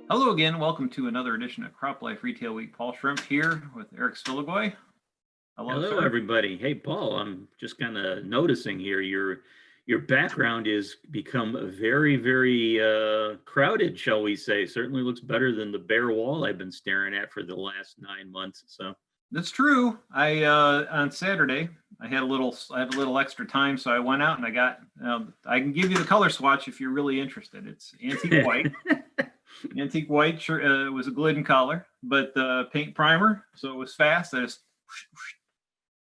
Hello again. Welcome to another edition of CropLife Retail Week. Paul Schrimpf here with Eric Sfiligoj. Hello, Hello, sir. everybody. Hey, Paul, I'm just kind of noticing here your background is become very crowded, shall we say. Certainly looks better than the bare wall I've been staring at for the last 9 months. So, That's true. I on Saturday I had a little extra time, so I went out and I got. I can give you the color swatch if you're really interested. It's antique white. Antique white was a Glidden color, but the paint primer, so it was fast. I just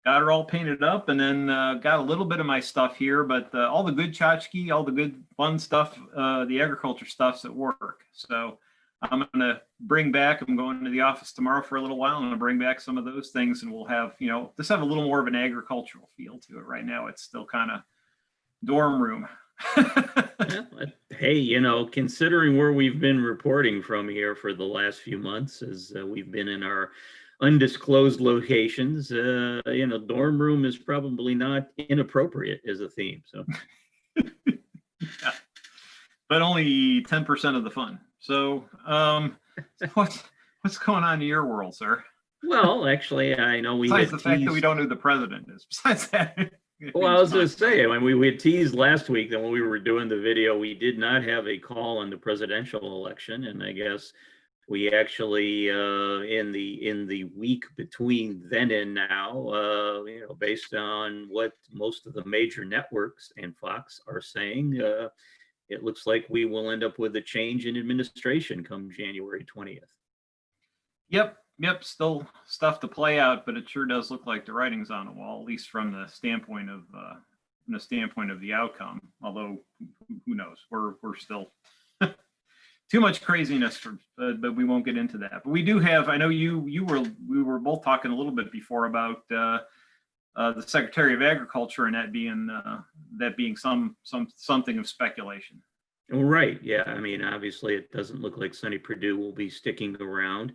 got her all painted up, and then got a little bit of my stuff here, but all the good tchotchke, all the good fun stuff, the agriculture stuff's at work. So I'm going to I'm going to the office tomorrow for a little while. I'm going to bring back some of those things, and we'll have, just have a little more of an agricultural feel to it. Right now, it's still kind of dorm room. hey, considering where we've been reporting from here for the last few months, as we've been in our undisclosed locations, dorm room is probably not inappropriate as a theme. So, Yeah. But only 10% of the fun. So, what's going on in your world, sir? well, actually, I know besides the fact that we don't know who the president is. Besides that. Well, I was going to say, when we had teased last week that when we were doing the video, we did not have a call on the presidential election, and I guess we actually in the week between then and now, based on what most of the major networks and Fox are saying, it looks like we will end up with a change in administration come January 20th. Yep. Still stuff to play out, but it sure does look like the writing's on the wall, at least from the standpoint of the outcome. Although, who knows? We're still too much craziness but we won't get into that. But we do have. I know we were both talking a little bit before about the Secretary of Agriculture and that being something of speculation. Right. Yeah. I mean, obviously, it doesn't look like Sonny Perdue will be sticking around.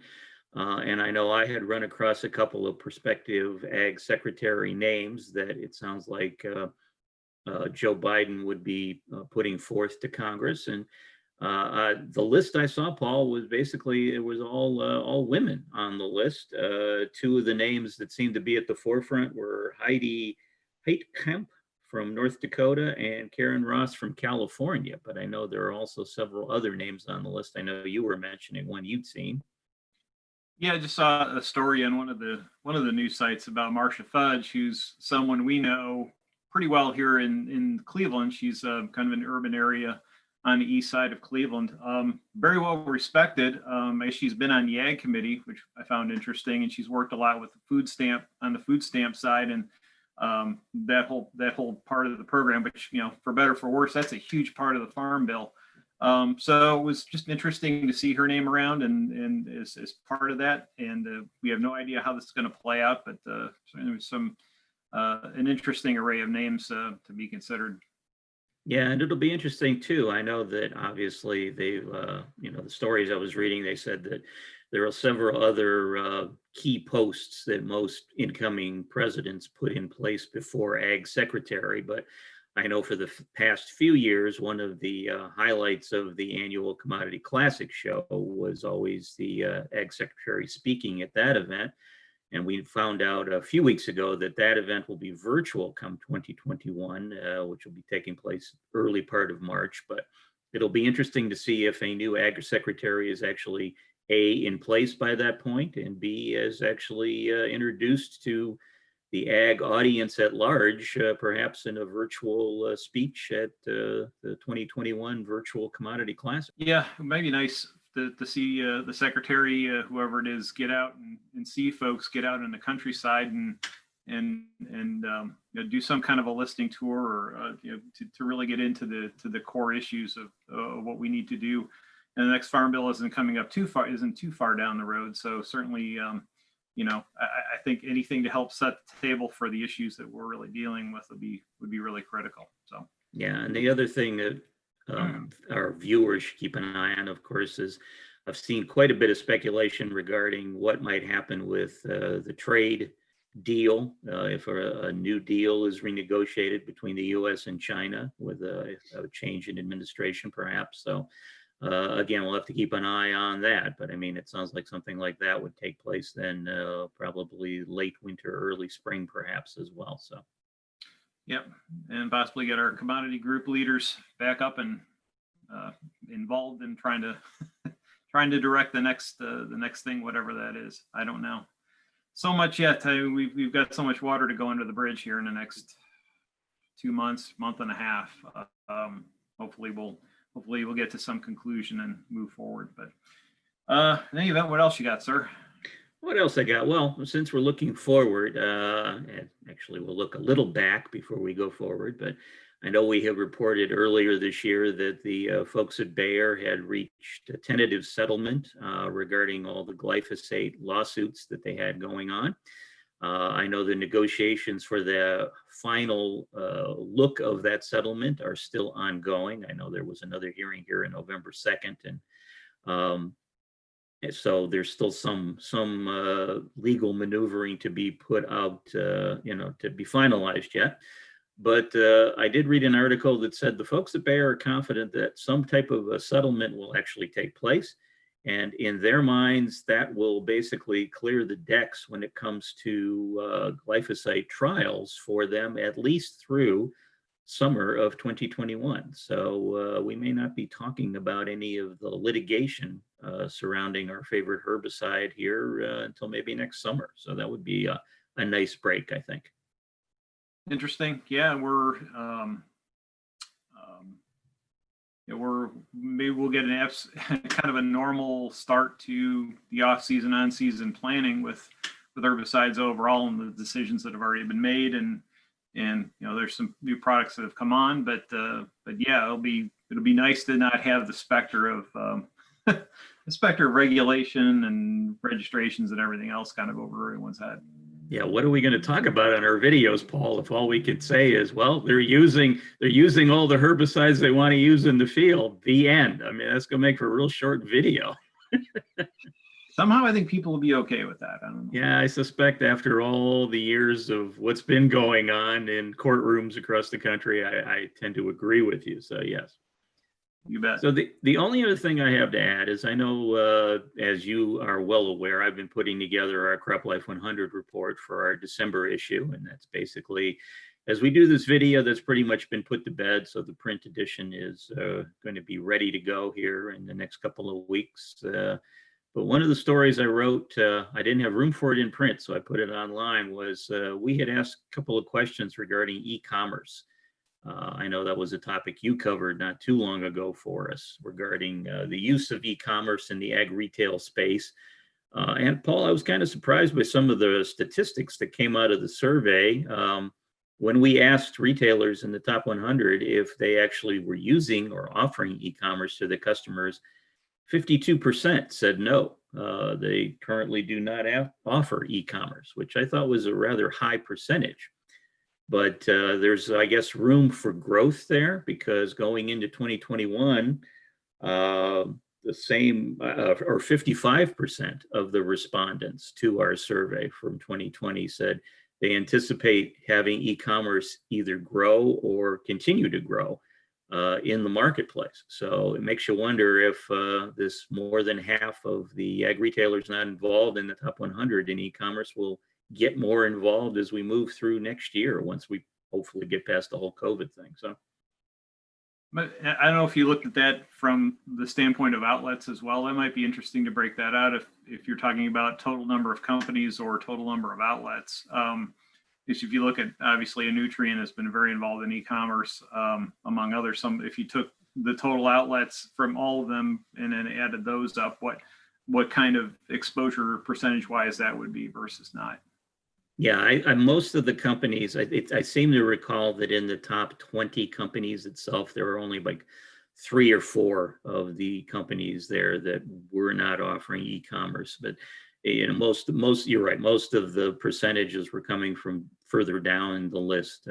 And I know I had run across a couple of prospective ag secretary names that it sounds like Joe Biden would be putting forth to Congress. And the list I saw, Paul, was basically, it was all women on the list. Two of the names that seemed to be at the forefront were Heidi Heitkamp from North Dakota and Karen Ross from California. But I know there are also several other names on the list. I know you were mentioning one you'd seen. Yeah, I just saw a story on one of the news sites about Marcia Fudge, who's someone we know pretty well here in Cleveland. She's kind of an urban area on the east side of Cleveland. Very well respected. She's been on the Ag Committee, which I found interesting, and she's worked a lot with the food stamp side, and that whole part of the program. But for better or for worse, that's a huge part of the Farm Bill. So it was just interesting to see her name around and as part of that. And we have no idea how this is going to play out, but certainly was an interesting array of names to be considered. Yeah, and it'll be interesting too. I know that obviously they've, the stories I was reading, they said that there are several other key posts that most incoming presidents put in place before Ag Secretary, but I know for the past few years, one of the highlights of the annual Commodity Classic show was always the Ag Secretary speaking at that event. And we found out a few weeks ago that that event will be virtual come 2021, which will be taking place early part of March. But it'll be interesting to see if a new Ag Secretary is actually A, in place by that point, and B, is actually introduced to the ag audience at large, perhaps in a virtual speech at the 2021 Virtual Commodity Classic. Yeah, it might be nice to see the secretary, whoever it is, get out and see folks get out in the countryside and do some kind of a listing tour, or to really get into the core issues of what we need to do. And the next Farm Bill isn't too far down the road. So certainly, I think anything to help set the table for the issues that we're really dealing with would be really critical. So yeah, and the other thing that our viewers should keep an eye on, of course, is I've seen quite a bit of speculation regarding what might happen with the trade deal if a new deal is renegotiated between the U.S. and China with a change in administration, perhaps. So Again, we'll have to keep an eye on that, but I mean, it sounds like something like that would take place then probably late winter, early spring, perhaps as well. So, Yep, and possibly get our commodity group leaders back up and involved in trying to trying to direct the next thing, whatever that is. I don't know. So much yet. We've got so much water to go under the bridge here in the next 2 months, month and a half. Hopefully we'll get to some conclusion and move forward. But in any event, what else you got, sir? what else I got? Well, since we're looking forward, and actually we'll look a little back before we go forward, but I know we have reported earlier this year that the folks at Bayer had reached a tentative settlement regarding all the glyphosate lawsuits that they had going on. I know the negotiations for the final look of that settlement are still ongoing. I know there was another hearing here on November 2nd, and so there's still some legal maneuvering to be put out, to be finalized yet. But I did read an article that said the folks at Bayer are confident that some type of a settlement will actually take place. And in their minds, that will basically clear the decks when it comes to glyphosate trials for them, at least through summer of 2021. So we may not be talking about any of the litigation surrounding our favorite herbicide here until maybe next summer. So that would be a nice break, I think. Interesting. Yeah, maybe we'll get kind of a normal start to the off-season, on-season planning with herbicides overall, and the decisions that have already been made, and there's some new products that have come on, but yeah, it'll be nice to not have the specter of regulation and registrations and everything else kind of over everyone's head. Yeah, what are we going to talk about on our videos, Paul, if all we could say is, well, they're using all the herbicides they want to use in the field, the end. I mean, that's going to make for a real short video. Somehow I think people will be okay with that. I don't know. Yeah, I suspect after all the years of what's been going on in courtrooms across the country, I tend to agree with you. So yes. You bet. So the only other thing I have to add is, I know, as you are well aware, I've been putting together our CropLife 100 report for our December issue. And that's basically, as we do this video, that's pretty much been put to bed. So the print edition is going to be ready to go here in the next couple of weeks. But one of the stories I wrote, I didn't have room for it in print, so I put it online, was we had asked a couple of questions regarding e-commerce. I know that was a topic you covered not too long ago for us regarding the use of e-commerce in the ag retail space. And Paul, I was kind of surprised by some of the statistics that came out of the survey. When we asked retailers in the top 100 if they actually were using or offering e-commerce to the customers, 52% said no. They currently do not offer e-commerce, which I thought was a rather high percentage. But there's, I guess, room for growth there, because going into 2021, the same or 55% of the respondents to our survey from 2020 said they anticipate having e-commerce either grow or continue to grow in the marketplace. So it makes you wonder if this more than half of the ag retailers not involved in the top 100 in e-commerce will get more involved as we move through next year, once we hopefully get past the whole COVID thing. So, but I don't know if you looked at that from the standpoint of outlets as well. It might be interesting to break that out if you're talking about total number of companies or total number of outlets. If you look at, obviously, a Nutrient has been very involved in e-commerce, among others. If you took the total outlets from all of them and then added those up, what kind of exposure percentage-wise that would be versus not? Yeah, I most of the companies, I seem to recall that in the top 20 companies itself, there were only like 3 or 4 of the companies there that were not offering e-commerce. But most you're right, most of the percentages were coming from further down the list.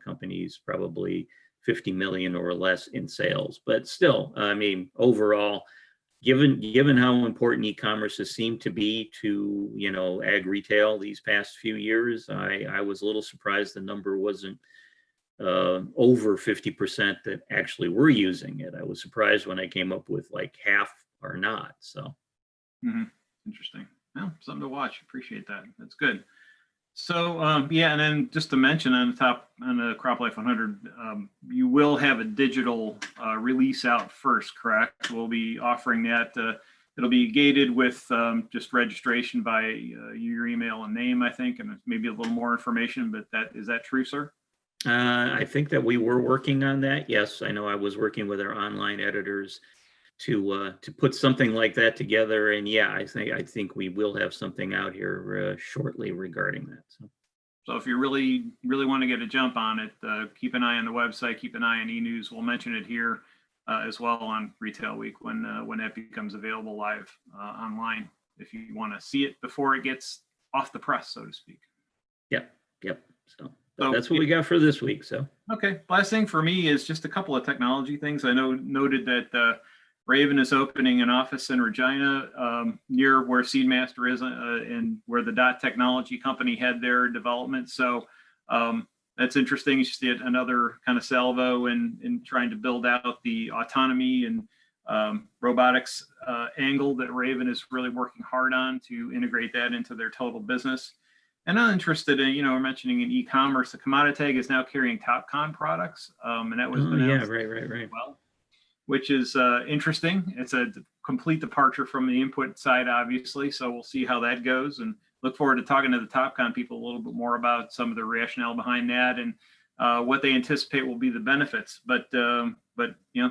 Companies probably 50 million or less in sales. But still, I mean, overall, given how important e-commerce has seemed to be to ag retail these past few years, I was a little surprised the number wasn't over 50% that actually were using it. I was surprised when I came up with like half are not. So Interesting. Well, something to watch. Appreciate that. That's good. So yeah, and then just to mention on the top on the CropLife 100, you will have a digital release out first, correct? We'll be offering that. It'll be gated with just registration by your email and name, I think, and maybe a little more information. But is that true, sir? I think that we were working on that. Yes, I know I was working with our online editors to put something like that together. And yeah, I think we will have something out here shortly regarding that. So if you really want to get a jump on it, keep an eye on the website, keep an eye on eNews. We'll mention it here as well on Retail Week when that becomes available live online. If you want to see it before it gets off the press, so to speak. Yep. So that's what we got for this week. So okay, last thing for me is just a couple of technology things. I noted that Raven is opening an office in Regina near where Seedmaster is and where the Dot Technology company had their development. So that's interesting. It's just yet another kind of salvo in trying to build out the autonomy and robotics angle that Raven is really working hard on to integrate that into their total business. And I'm interested in, we're mentioning in e-commerce, the Commoditag is now carrying TopCon products. And that was announced right. well, which is interesting. It's a complete departure from the input side, obviously. So we'll see how that goes and look forward to talking to the TopCon people a little bit more about some of the rationale behind that and what they anticipate will be the benefits. But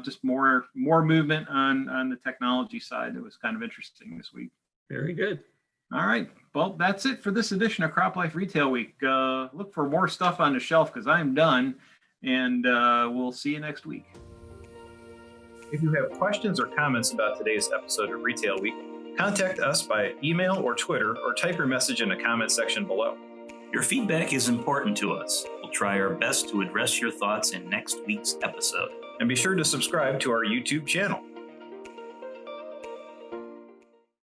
just more movement on the technology side. That was kind of interesting this week. Very good. All right. Well, that's it for this edition of CropLife Retail Week. Look for more stuff on the shelf because I'm done, and we'll see you next week. If you have questions or comments about today's episode of Retail Week, contact us by email or Twitter, or type your message in the comment section below. Your feedback is important to us. We'll try our best to address your thoughts in next week's episode. And be sure to subscribe to our YouTube channel.